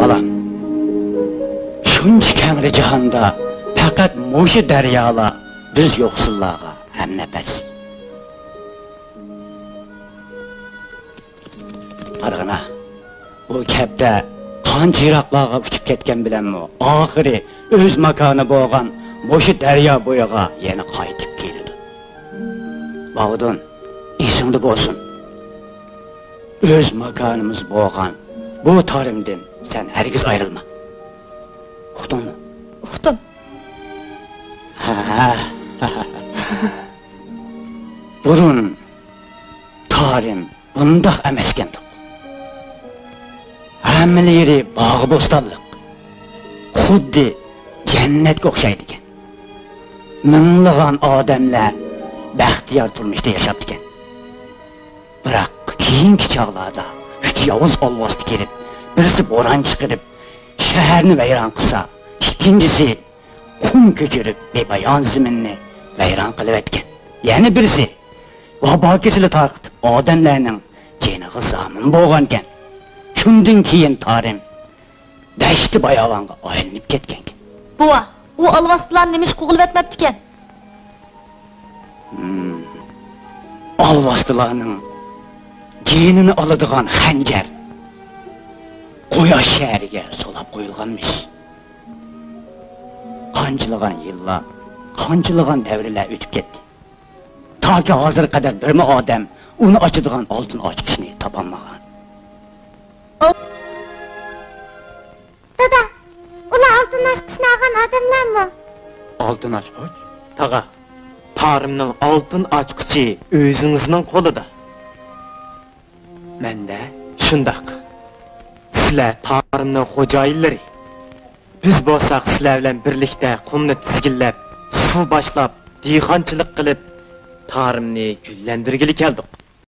balam. Şuncha kengri jahonda faqat mo'sha daryolar biz yo'qsillarga ham nafas. Qarag'ana, bu kapda qancha yiroqlarga uchib ketgan bilanmi, oxiri o'z makoni bo'lgan mo'sha daryo bo'yiga yana qaytib keldi. Bağdun, esingda bo'lsin. O'z makonimiz bo'lgan bu tarimdan sen hergiz ayrılma. Uqdun mu? Uqdim. Burun tarim bundaq emaskendik. Hammaları bağı bostanlık. Xuddi jannatga o'xshaydi ekan. Minglag'an odamlar baxtiyor turmushda yashab ekan. Biroq keyingi chog'larda ikki yovuz olvosdi kelib, birisi bo'ron chiqarib, shaharni vayron qilsa, ikkinchisi qum ko'chirib, bebayon zaminni vayron qilib etgan. Yana birisi vabo kesili tarqitib, odamlarning jeniga zomin bo'lgan ekan. Shundan keyin tarim dashti bayog'onga aylanib ketgan. Buva, u olvosdilar nemish qo'g'ilib etmabdi ekan. Olvosdilarning jenini oladigan xanjar Quyosh shahriga solab qo'yilganmish. Qanchalagan yillar, qanchalagan davrlar o'tib ketdi. Toki hozir qadar birma odam uni ochadigan oltin ochqichni topolmagan. Dada, ular oltin ochqichni olgan odamlarmi? Oltin ochqich? Taga, tarimning oltin ochqichi o'zingizning qo'lida. Menda shundaq. Sizlar tarimning xo'jayinlari. Biz bo'lsak sizlar bilan birlikda qumni tizginlab, suv boshlab, dehqonchilik qilib, tarimni gullantirgili keldik.